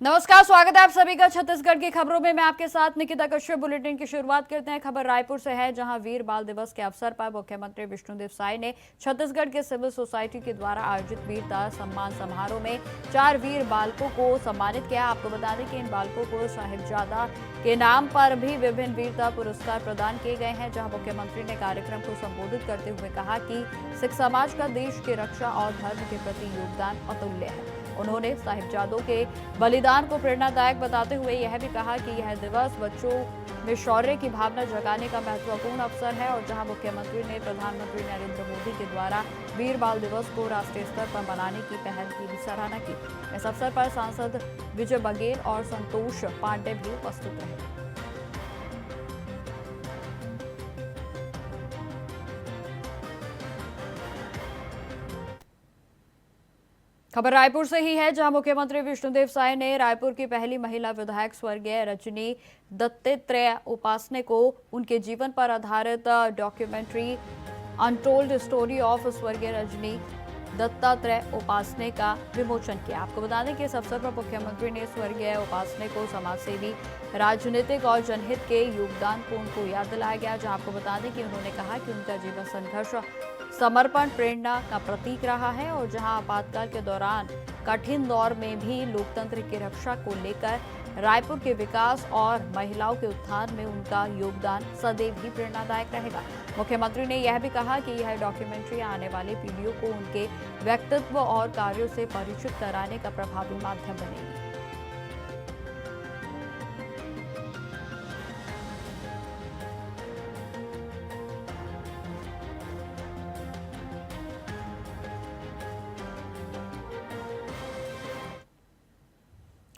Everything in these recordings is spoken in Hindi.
नमस्कार, स्वागत है आप सभी का छत्तीसगढ़ की खबरों में। मैं आपके साथ निकिता कश्यप। बुलेटिन की शुरुआत करते हैं। खबर रायपुर से है, जहां वीर बाल दिवस के अवसर पर मुख्यमंत्री विष्णुदेव साय ने छत्तीसगढ़ के सिविल सोसाइटी के द्वारा आयोजित वीरता सम्मान समारोह में 4 वीर बालकों को सम्मानित किया। आपको बता दें कि इन बालकों को साहिबजादा के नाम पर भी विभिन्न वीरता पुरस्कार प्रदान किए गए हैं। जहां मुख्यमंत्री ने कार्यक्रम को संबोधित करते हुए कहा कि सिख समाज का देश की रक्षा और धर्म के प्रति योगदान अतुल्य है। उन्होंने साहिबजादों के बलिदान को प्रेरणादायक बताते हुए यह भी कहा कि यह दिवस बच्चों में शौर्य की भावना जगाने का महत्वपूर्ण अवसर है। और जहां मुख्यमंत्री ने प्रधानमंत्री नरेंद्र मोदी के द्वारा वीर बाल दिवस को राष्ट्रीय स्तर पर मनाने की पहल की भी सराहना की। इस अवसर पर सांसद विजय बघेल और संतोष पांडे भी उपस्थित रहे। खबर रायपुर से ही है, जहां मुख्यमंत्री विष्णुदेव साय ने रायपुर की पहली महिला विधायक स्वर्गीय रजनी दत्तात्रेय उपासने को उनके जीवन पर आधारित डॉक्यूमेंट्री अनटोल्ड स्टोरी ऑफ स्वर्गीय रजनी दत्तात्रेय उपासने का विमोचन किया। आपको बता दें कि इस अवसर पर मुख्यमंत्री ने स्वर्गीय उपासने को समाजसेवी, राजनीतिक और जनहित के योगदान को उनको याद दिलाया गया। जहां आपको बता दें कि उन्होंने कहा कि उनका जीवन संघर्ष, समर्पण प्रेरणा का प्रतीक रहा है। और जहां आपातकाल के दौरान कठिन दौर में भी लोकतंत्र की रक्षा को लेकर रायपुर के विकास और महिलाओं के उत्थान में उनका योगदान सदैव ही प्रेरणादायक रहेगा। मुख्यमंत्री ने यह भी कहा कि यह डॉक्यूमेंट्री आने वाली पीढ़ियों को उनके व्यक्तित्व और कार्यों से परिचित कराने का प्रभावी माध्यम बनेगी।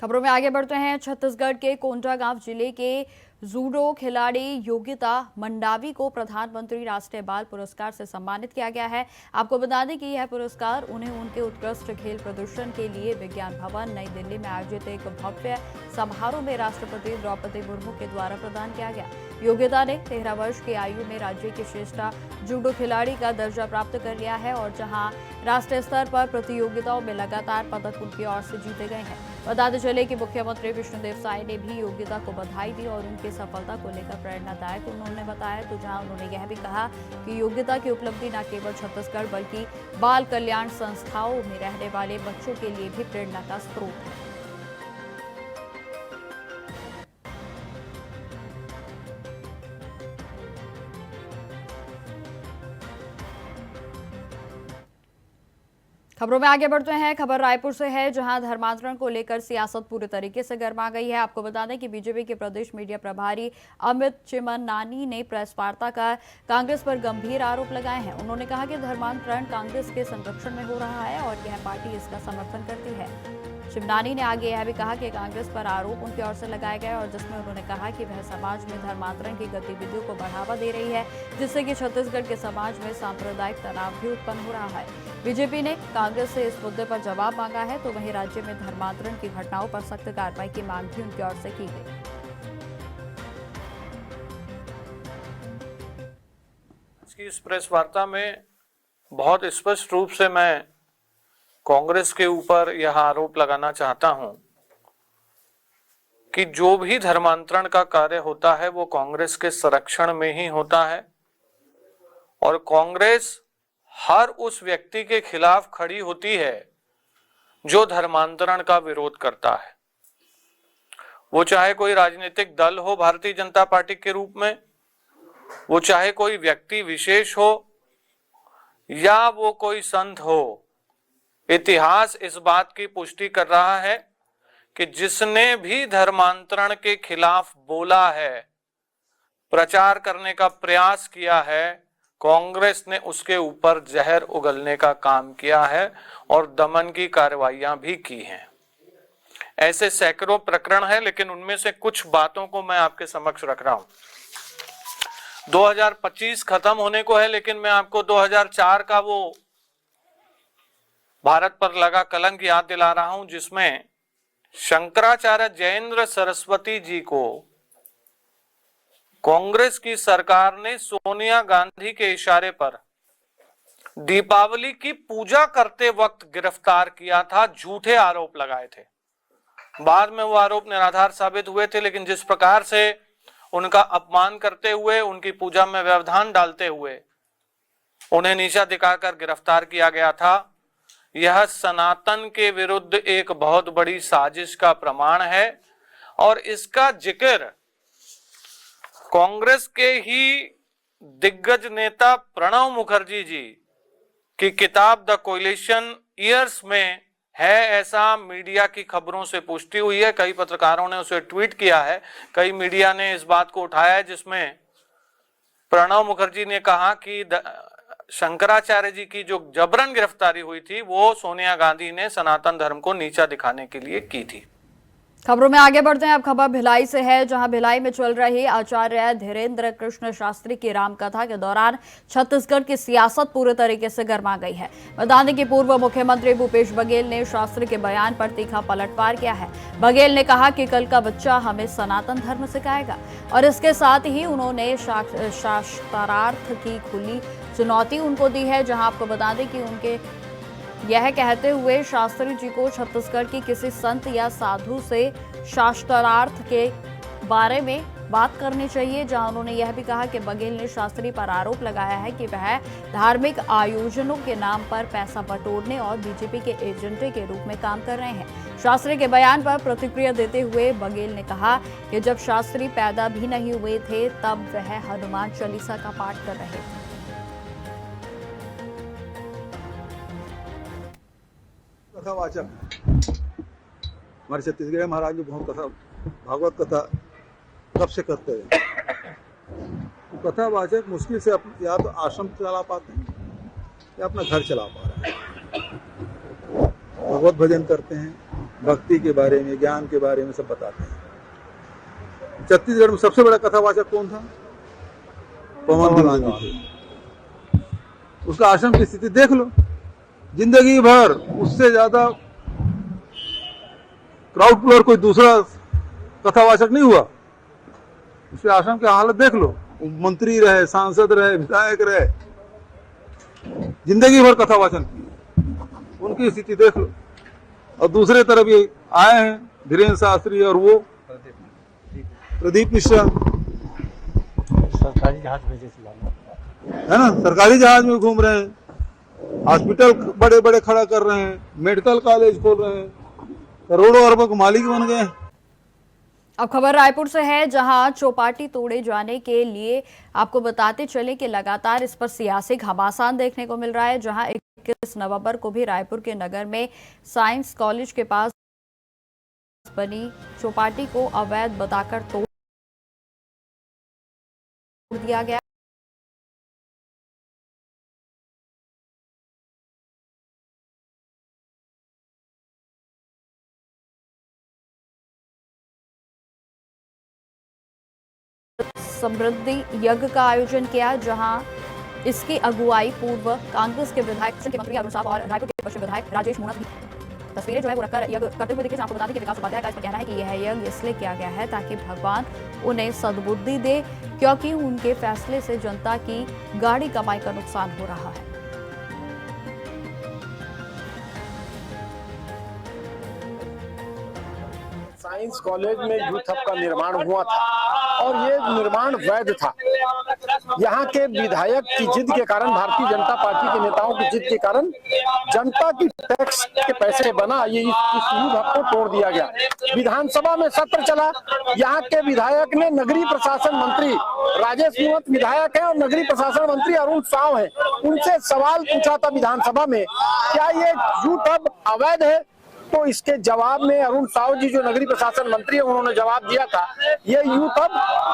खबरों में आगे बढ़ते हैं। छत्तीसगढ़ के कोंडागांव जिले के जूडो खिलाड़ी योगिता मंडावी को प्रधानमंत्री राष्ट्रीय बाल पुरस्कार से सम्मानित किया गया है। आपको बता दें कि यह पुरस्कार उन्हें उनके उत्कृष्ट खेल प्रदर्शन के लिए विज्ञान भवन नई दिल्ली में आयोजित एक भव्य समारोह में राष्ट्रपति द्रौपदी मुर्मू के द्वारा प्रदान किया गया। योगिता ने 13 वर्ष की आयु में राज्य की श्रेष्ठ जूडो खिलाड़ी का दर्जा प्राप्त कर लिया है। और जहां राष्ट्रीय स्तर पर प्रतियोगिताओं में लगातार पदक उनकी ओर से जीते गए हैं। बताते चले कि मुख्यमंत्री विष्णुदेव साय ने भी योगिता को बधाई दी और उनकी सफलता को लेकर प्रेरणादायक उन्होंने बताया। तो जहां उन्होंने यह भी कहा कि योगिता की उपलब्धि न केवल छत्तीसगढ़ बल्कि बाल कल्याण संस्थाओं में रहने वाले बच्चों के लिए भी प्रेरणा का स्रोत है। खबरों में आगे बढ़ते हैं। खबर रायपुर से है, जहां धर्मांतरण को लेकर सियासत पूरी तरीके से गर्मा गई है। आपको बता दें कि बीजेपी के प्रदेश मीडिया प्रभारी अमित चिमनानी ने प्रेस वार्ता कर कांग्रेस पर गंभीर आरोप लगाए हैं। उन्होंने कहा कि धर्मांतरण कांग्रेस के संरक्षण में हो रहा है और यह पार्टी इसका समर्थन करती है। चिमनानी ने आगे यह भी कहा कि कांग्रेस पर आरोप उनकी ओर से लगाए गए और जिसमें उन्होंने कहा कि वह समाज में धर्मांतरण की गतिविधियों को बढ़ावा दे रही है, जिससे कि छत्तीसगढ़ के समाज में सांप्रदायिक तनाव भी उत्पन्न हो रहा है। बीजेपी ने कांग्रेस से इस मुद्दे पर जवाब मांगा है, तो वहीं राज्य में धर्मांतरण की घटनाओं पर सख्त कार्रवाई की मांग भी उनकी ओर से की गई। इस प्रेस वार्ता में बहुत स्पष्ट रूप से मैं कांग्रेस के ऊपर यह आरोप लगाना चाहता हूं कि जो भी धर्मांतरण का कार्य होता है वो कांग्रेस के संरक्षण में ही होता है और कांग्रेस हर उस व्यक्ति के खिलाफ खड़ी होती है जो धर्मांतरण का विरोध करता है। वो चाहे कोई राजनीतिक दल हो भारतीय जनता पार्टी के रूप में, वो चाहे कोई व्यक्ति विशेष हो या वो कोई संत हो। इतिहास इस बात की पुष्टि कर रहा है कि जिसने भी धर्मांतरण के खिलाफ बोला है, प्रचार करने का प्रयास किया है, कांग्रेस ने उसके ऊपर जहर उगलने का काम किया है और दमन की कार्रवाइयां भी की हैं। ऐसे सैकड़ों प्रकरण हैं, लेकिन उनमें से कुछ बातों को मैं आपके समक्ष रख रहा हूं। 2025 खत्म होने को है, लेकिन मैं आपको 2004 का वो भारत पर लगा कलंक याद दिला रहा हूं, जिसमें शंकराचार्य जयेंद्र सरस्वती जी को कांग्रेस की सरकार ने सोनिया गांधी के इशारे पर दीपावली की पूजा करते वक्त गिरफ्तार किया था, झूठे आरोप लगाए थे। बाद में वो आरोप निराधार साबित हुए थे, लेकिन जिस प्रकार से उनका अपमान करते हुए, उनकी पूजा में व्यवधान डालते हुए उन्हें नीचा दिखाकर गिरफ्तार किया गया था, यह सनातन के विरुद्ध एक बहुत बड़ी साजिश का प्रमाण है। और इसका जिक्र कांग्रेस के ही दिग्गज नेता प्रणब मुखर्जी जी की किताब द कोलिशन ईयर्स में है, ऐसा मीडिया की खबरों से पुष्टि हुई है। कई पत्रकारों ने उसे ट्वीट किया है, कई मीडिया ने इस बात को उठाया है, जिसमें प्रणब मुखर्जी ने कहा कि शंकराचार्य जी की जो जबरन गिरफ्तारी हुई थी वो सोनिया गांधी ने सनातन धर्म को नीचा दिखाने के लिए की थी। खबरों में आगे बढ़ते हैं। अब खबर भिलाई से है, जहां भिलाई में चल रही आचार्य धीरेन्द्र कृष्ण शास्त्री की रामकथा के दौरान छत्तीसगढ़ की सियासत पूरे तरीके से गर्मा गई है। बता दें कि पूर्व मुख्यमंत्री भूपेश बघेल ने शास्त्री के बयान पर तीखा पलटवार किया है। बघेल ने कहा कि कल का बच्चा हमें सनातन धर्म सिखाएगा, और इसके साथ ही उन्होंने शास्त्रार्थ की खुली चुनौती उनको दी है। जहां आपको बता दें कि उनके यह कहते हुए शास्त्री जी को छत्तीसगढ़ की किसी संत या साधु से शास्त्रार्थ के बारे में बात करनी चाहिए। जहां उन्होंने यह भी कहा कि बघेल ने शास्त्री पर आरोप लगाया है कि वह धार्मिक आयोजनों के नाम पर पैसा बटोरने और बीजेपी के एजेंटे के रूप में काम कर रहे हैं। शास्त्री के बयान पर प्रतिक्रिया देते हुए बघेल ने कहा कि जब शास्त्री पैदा भी नहीं हुए थे तब वह हनुमान चालीसा का पाठ कर रहे थे। कथावाचक हमारे छत्तीसगढ़ महाराज जी बहुत कथा, भागवत कथा कब से करते हैं। तो कथावाचक मुश्किल से या तो आश्रम चला पाते हैं या अपना घर चला पा रहे हैं। भगवत भजन करते हैं, भक्ति के बारे में, ज्ञान के बारे में सब बताते हैं। छत्तीसगढ़ में सबसे बड़ा कथावाचक कौन था? पवन दीवान जी थे। उसका आश्रम की स्थिति देख लो, जिंदगी भर उससे ज्यादा क्राउड पुलर कोई दूसरा कथावाचक नहीं हुआ। उसके आश्रम की हालत देख लो, मंत्री रहे, सांसद रहे, विधायक रहे, जिंदगी भर कथावाचन किए, उनकी स्थिति देख लो। और दूसरे तरफ ये आए हैं धीरेन्द्र शास्त्री और वो प्रदीप मिश्रा, सरकारी जहाज में है ना, सरकारी जहाज में घूम रहे हैं, हॉस्पिटल बड़े बड़े खड़ा कर रहे हैं, मेडिकल कॉलेज खोल रहे हैं, करोड़ों अरबों के मालिक बन गए। अब खबर रायपुर से है, जहां चौपाटी तोड़े जाने के लिए आपको बताते चले कि लगातार इस पर सियासी घमासान देखने को मिल रहा है। जहां 21 नवंबर को भी रायपुर के नगर में साइंस कॉलेज के पास बनी चौपाटी को अवैध बताकर तोड़ दिया गया। समृद्धि यज्ञ का आयोजन किया, जहां इसकी अगुवाई पूर्व कांग्रेस के विधायक मंत्री अरुण साव और रायपुर के पश्चिम विधायक राजेश मूणत की तस्वीरें जो है वो रखकर यज्ञ करते हुए दिखे। आपको बता दें कि विकास उपाध्याय का इस पर कहना है कि यह यज्ञ इसलिए किया गया है ताकि भगवान उन्हें सद्बुद्धि दे, क्योंकि उनके फैसले से जनता की गाड़ी कमाई का नुकसान हो रहा है। साइंस कॉलेज में यूथ हब का निर्माण हुआ था और ये निर्माण वैध था। यहाँ के विधायक की जिद के कारण, भारतीय जनता पार्टी के नेताओं की जिद के कारण जनता की टैक्स के पैसे बना ये इस यूथ हब को तोड़ दिया गया। विधानसभा में सत्र चला, यहाँ के विधायक ने नगरीय प्रशासन मंत्री राजेश मूणत विधायक है और नगरीय प्रशासन मंत्री अरुण साव है, उनसे सवाल पूछा था विधानसभा में, क्या ये यूथ हब अवैध है? तो इसके जवाब में अरुण साव जी जो नगरीय प्रशासन मंत्री है उन्होंने जवाब दिया था, ये यूथ हब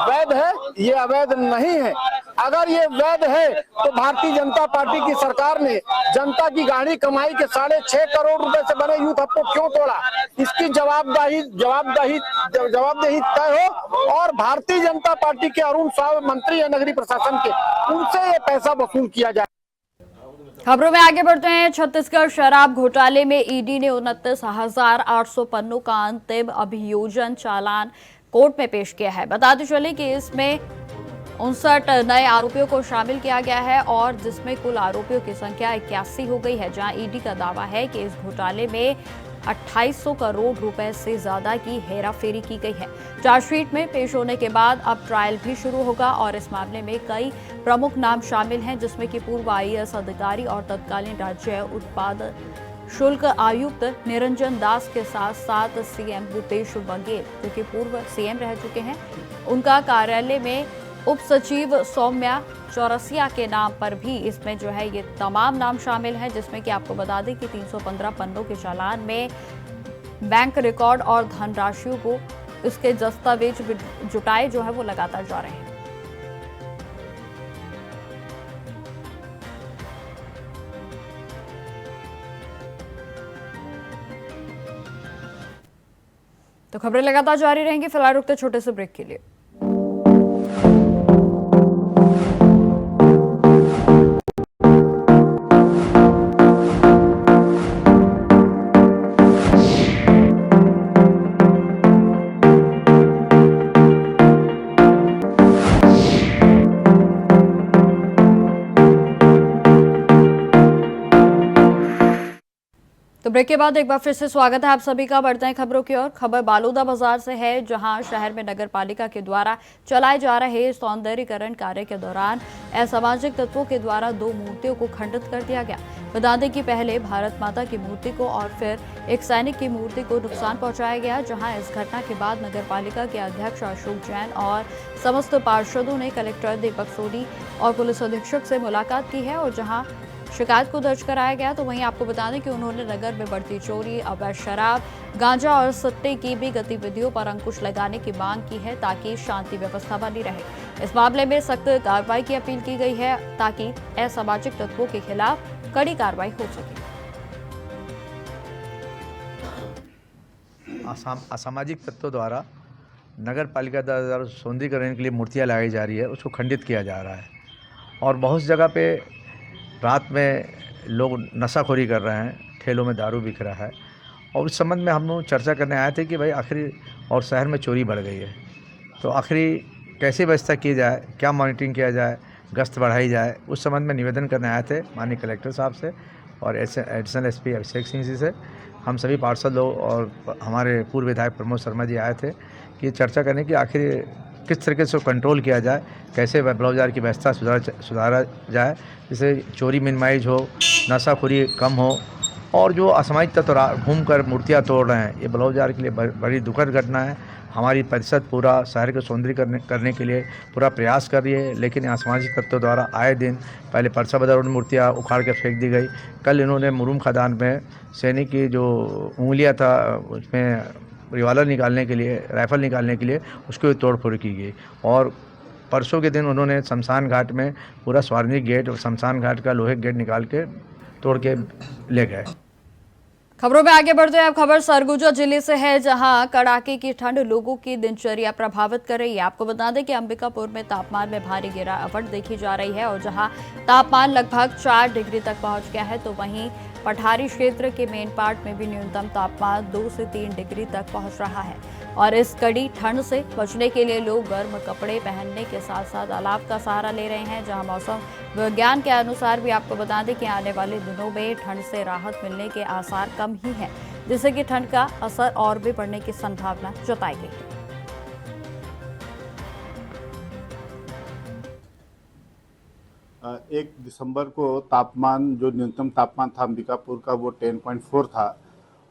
वैध है, ये अवैध नहीं है। अगर ये वैध है तो भारतीय जनता पार्टी की सरकार ने जनता की गाड़ी कमाई के 6.5 करोड़ रुपए से बने यूथ हब को क्यों तोड़ा? इसकी जवाबदेही तय हो और भारतीय जनता पार्टी के अरुण साव मंत्री है नगरीय प्रशासन के, उनसे ये पैसा वसूल किया जाए। खबरों में आगे बढ़ते हैं। छत्तीसगढ़ शराब घोटाले में ईडी ने 29,800 पन्नों का अंतिम अभियोजन चालान कोर्ट में पेश किया है। बताते चले कि इसमें 59 नए आरोपियों को शामिल किया गया है और जिसमें कुल आरोपियों की संख्या 81 हो गई है। जहां ईडी का दावा है कि इस घोटाले में 2800 करोड़ रुपए से ज्यादा की हेराफेरी की गई है। चार्जशीट में पेश होने के बाद अब ट्रायल भी शुरू होगा और इस मामले में कई प्रमुख नाम शामिल हैं, जिसमें कि पूर्व आईएएस अधिकारी और तत्कालीन राज्य उत्पाद शुल्क आयुक्त निरंजन दास के साथ साथ सीएम भूपेश बघेल, जो कि पूर्व सीएम रह चुके हैं, उनका कार्यालय में उप सचिव सौम्या चौरसिया के नाम पर भी इसमें जो है ये तमाम नाम शामिल हैं, जिसमें कि आपको बता दें कि 315 पन्नों के चालान में बैंक रिकॉर्ड और धनराशियों को इसके दस्तावेज जुटाए जो है वो लगातार जा रहे हैं। तो खबरें लगातार जारी रहेंगी। फिलहाल रुकते छोटे से ब्रेक के लिए। तो ब्रेक के बाद एक बार फिर से स्वागत है आप सभी का। बढ़ते हैं खबरों की ओर। खबर बालोदा बाजार से है, जहां शहर में नगर पालिका के द्वारा चलाए जा रहे सौंदर्यीकरण कार्य के दौरान असामाजिक तत्वों के द्वारा 2 मूर्तियों को खंडित कर दिया गया। बता दें कि पहले भारत माता की मूर्ति को और फिर एक सैनिक की मूर्ति को नुकसान पहुंचाया गया। जहां इस घटना के बाद नगर पालिका के अध्यक्ष अशोक जैन और समस्त पार्षदों ने कलेक्टर दीपक सोनी और पुलिस अधीक्षक से मुलाकात की है और जहां शिकायत को दर्ज कराया गया। तो वहीं आपको बता दें कि उन्होंने नगर में बढ़ती चोरी, अवैध शराब, गांजा और सट्टे की भी गतिविधियों पर अंकुश लगाने की मांग की है, ताकि शांति व्यवस्था बनी रहे। इस मामले में सख्त कार्रवाई की अपील की गई है, ताकि असामाजिक तत्वों के खिलाफ कड़ी कार्रवाई हो सके। असामाजिक तत्वों द्वारा नगर पालिका द्वारा सौंदर्यीकरण के लिए मूर्तियाँ लगाई जा रही है, उसको खंडित किया जा रहा है। और बहुत जगह पे रात में लोग नशाखोरी कर रहे हैं, ठेलों में दारू बिक रहा है। और उस संबंध में हम लोग चर्चा करने आए थे कि भाई आखिर और शहर में चोरी बढ़ गई है, तो आखिर कैसे व्यवस्था की जाए, क्या मॉनिटरिंग किया जाए, गश्त बढ़ाई जाए, उस संबंध में निवेदन करने आए थे माननीय कलेक्टर साहब से और एडिशनल एसपी अभिषेक सिंह जी से। हम सभी पार्षद लोग और हमारे पूर्व विधायक प्रमोद शर्मा जी आए थे कि चर्चा करने की आखिर किस तरीके से कंट्रोल किया जाए, कैसे बाजार की व्यवस्था सुधारा जाए, जिससे चोरी मिनिमाइज हो, नशाखोरी कम हो। और जो असामाजिक तत्व घूम कर मूर्तियाँ तोड़ रहे हैं, ये बाजार के लिए बड़ी दुखद घटना है। हमारी परिषद पूरा शहर को सौंदर्य करने के लिए पूरा प्रयास कर रही है, लेकिन असामाजिक तत्वों द्वारा आए दिन पहले परसा बाजार में मूर्तियाँ उखाड़ के फेंक दी गई। कल इन्होंने मुरुम खदान में सैनिक की जो उंगलियाँ था उसमें रिवाल्वर निकालने के लिए, राइफल निकालने के लिए उसको तोड़फोड़ की गई। और परसों के दिन उन्होंने शमशान घाट में पूरा सार्वजनिक गेट और शमशान घाट का लोहे गेट निकाल के तोड़ के ले गए। खबरों में आगे बढ़ते हैं। अब खबर सरगुजा जिले से है, जहां कड़ाके की ठंड लोगों की दिनचर्या प्रभावित कर रही है। आपको बता दें कि अंबिकापुर में तापमान में भारी गिरावट देखी जा रही है और जहां तापमान लगभग 4 डिग्री तक पहुंच गया है, तो वहीं पठारी क्षेत्र के मेन पार्ट में भी न्यूनतम तापमान 2 से 3 डिग्री तक पहुंच रहा है। और इस कड़ी ठंड से बचने के लिए लोग गर्म कपड़े पहनने के साथ साथ अलाव का सहारा ले रहे हैं। जहां मौसम विज्ञान के अनुसार भी आपको बता दें कि आने वाले दिनों में ठंड से राहत मिलने के आसार कम ही हैं, जिससे कि ठंड का असर और भी बढ़ने की संभावना जताई गई है। 1 दिसंबर को तापमान जो न्यूनतम तापमान था अंबिकापुर का वो 10.4 था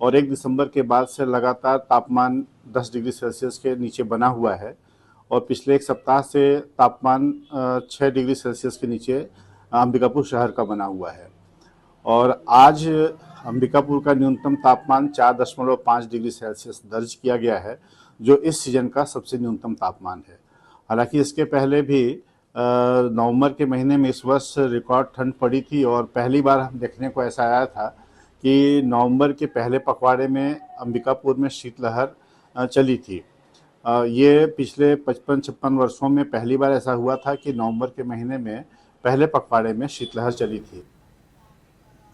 और 1 दिसंबर के बाद से लगातार तापमान 10 डिग्री सेल्सियस के नीचे बना हुआ है और पिछले 1 सप्ताह से तापमान 6 डिग्री सेल्सियस के नीचे अंबिकापुर शहर का बना हुआ है। और आज अंबिकापुर का न्यूनतम तापमान 4.5 डिग्री सेल्सियस दर्ज किया गया है, जो इस सीजन का सबसे न्यूनतम तापमान है। हालांकि इसके पहले भी नवंबर के महीने में इस वर्ष रिकॉर्ड ठंड पड़ी थी और पहली बार हम देखने को ऐसा आया था कि नवंबर के पहले पखवाड़े में अंबिकापुर में शीतलहर चली थी। ये पिछले 55-56 वर्षों में पहली बार ऐसा हुआ था कि नवंबर के महीने में पहले पखवाड़े में शीतलहर चली थी।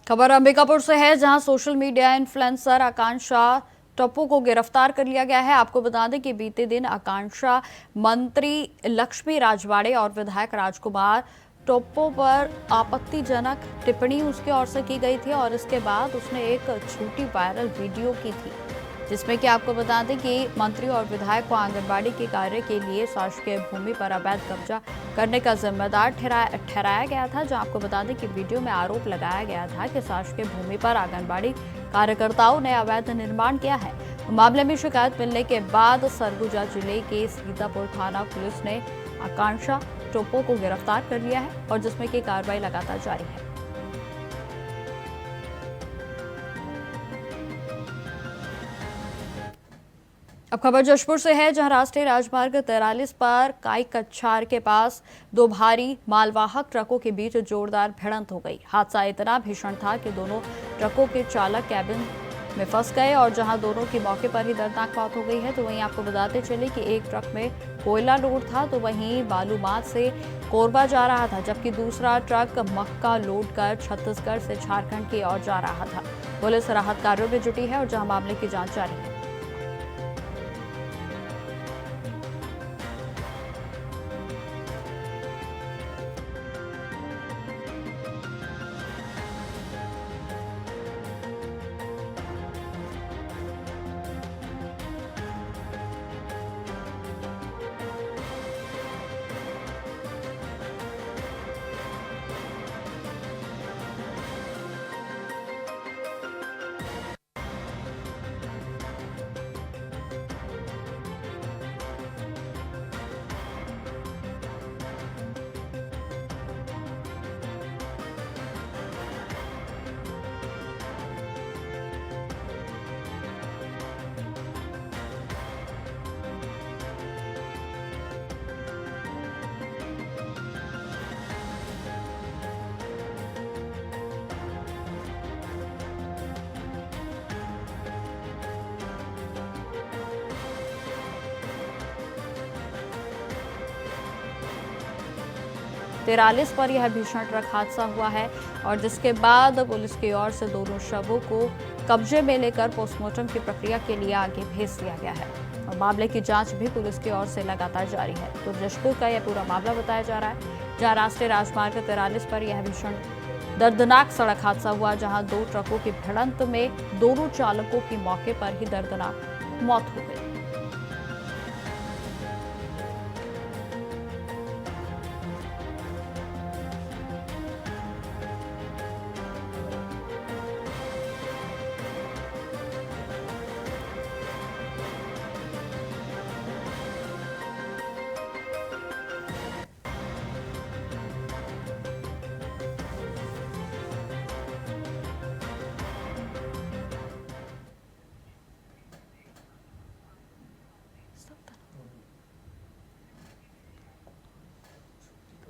खबर अंबिकापुर से है, जहां सोशल मीडिया इन्फ्लुएंसर आकांक्षा टप्पू को गिरफ्तार कर लिया गया है। आपको बता दें कि बीते दिन आकांक्षा मंत्री लक्ष्मी राजवाड़े और विधायक राजकुमार टोप्पो पर आपत्तिजनक टिप्पणी उसकी ओर से की गई थी और इसके बाद उसने एक छोटी वायरल वीडियो की थी, जिसमें कि आपको बता दें कि मंत्री और विधायक को आंगनबाड़ी के कार्य के लिए शासकीय भूमि पर अवैध कब्जा करने का जिम्मेदार ठहराया गया था। जहां आपको बता दें कि वीडियो में आरोप लगाया गया था कि शासकीय भूमि पर आंगनबाड़ी कार्यकर्ताओं ने अवैध निर्माण किया है। मामले में शिकायत मिलने के बाद सरगुजा जिले के सीतापुर थाना पुलिस ने आकांक्षा टोप्पो को गिरफ्तार कर लिया है और जिसमें की कार्रवाई लगातार जारी है। अब खबर जशपुर से है, जहां राष्ट्रीय राजमार्ग 43 पर काई कच्छार के पास दो भारी मालवाहक ट्रकों के बीच जोरदार भिड़ंत हो गई। हादसा इतना भीषण था कि दोनों ट्रकों के चालक कैबिन में फंस गए और जहां दोनों की मौके पर ही दर्दनाक मौत हो गई है। तो वहीं आपको बताते चले कि एक ट्रक में कोयला लोड था, तो वहीं बालूमाथ से कोरबा जा रहा था, जबकि दूसरा ट्रक मक्का लोड कर छत्तीसगढ़ से झारखंड की ओर जा रहा था। पुलिस राहत कार्यों में जुटी है और जहां मामले की जांच जारी है। तिरालीस पर यह भीषण ट्रक हादसा हुआ है और जिसके बाद पुलिस की ओर से दोनों शवों को कब्जे में लेकर पोस्टमार्टम की प्रक्रिया के लिए आगे भेज दिया गया है और मामले की जांच भी पुलिस की ओर से लगातार जारी है। तो जशपुर का यह पूरा मामला बताया जा रहा है, जहां राष्ट्रीय राजमार्ग 43 पर यह भीषण दर्दनाक सड़क हादसा हुआ, जहां दो ट्रकों की भिड़ंत में दोनों चालकों की मौके पर ही दर्दनाक मौत हो गई।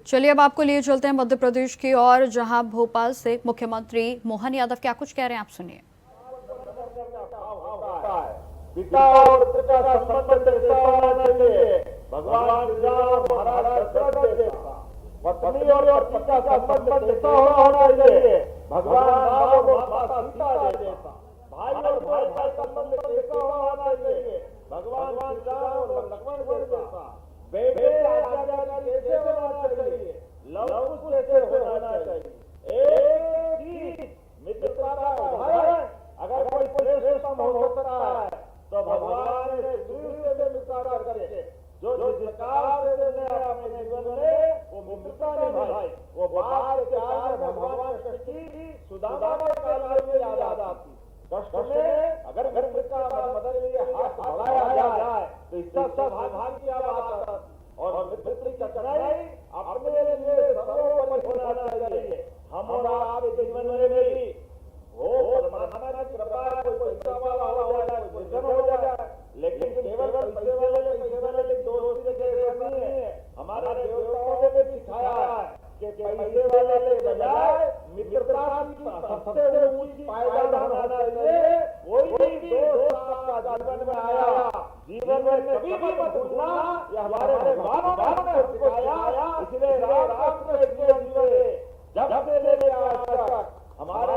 चलिए अब आपको लिए चलते हैं मध्य प्रदेश की ओर, जहां भोपाल से मुख्यमंत्री मोहन यादव क्या कुछ कह रहे हैं, आप सुनिए। पिता और पुत्र का संबंध कैसा होना चाहिए? भगवान महाराज दशरथ जैसा। पत्नी और पति का संबंध कैसा होना चाहिए? भगवान राम और माता सीता जैसा। भाई और भाई का संबंध कैसा होना चाहिए? भगवान राम और लक्ष्मण जैसा। बेटे कैसे होना चाहिए? लव कुश कैसे होना चाहिए? एक ही मित्रता का उदाहरण अगर कोई श्रेष्ठतम हो सकता है तो भगवान ने दूर से मित्रता करके जो जिसकार से अपने जीवन में वो मित्रता निभाई, वो बात के काल में भगवान कृष्ण सुदामा के काल में याद आती। कष्ट में अगर मित्र का मदद के लिए हाथ बढ़ाया जाए तो इसका सौभाग्य की बात और मित्र की कठिनाई अपने लिए सर्वोपरि होना चाहिए। हम और आपके जीवन में भी हो परमात्मा की कृपा, कोई पैसा वाला हो जाए, कोई निर्धन हो जाए, लेकिन केवल पैसे वाले दोस्ती के नहीं है। हमारे देवताओं ने भी सिखाया है कि पैसे वाले के बजाय मित्रता की सबसे ऊंची पायदान होना चाहिए। कोई भी दोस्त आपका जीवन में आया, जीवन में कभी भी मत भूलना, यह हमारे बाबा ने सिखाया। इसलिए राम राम के जीवन में जब से लेकर आज तक हमारे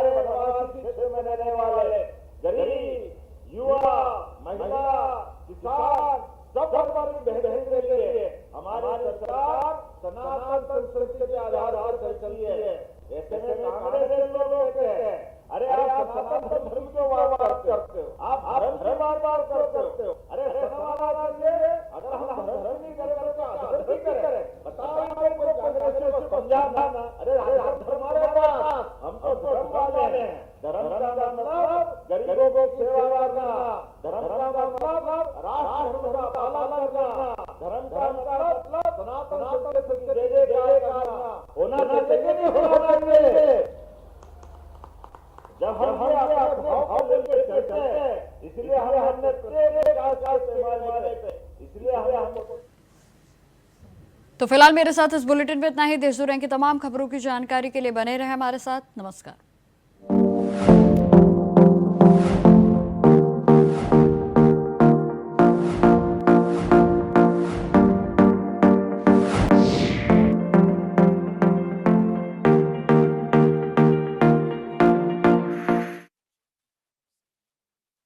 का मतलब सनातन की जय जयकार होना चाहिए, नहीं होना चाहिए। जब हम अपने भाव लेके चलते हैं, इसलिए हमने प्रत्येक आचार पैमाने पे, इसलिए हमको। तो फिलहाल मेरे साथ इस बुलेटिन में इतना ही। देश दुनिया की तमाम खबरों की जानकारी के लिए बने रहे हमारे साथ। नमस्कार।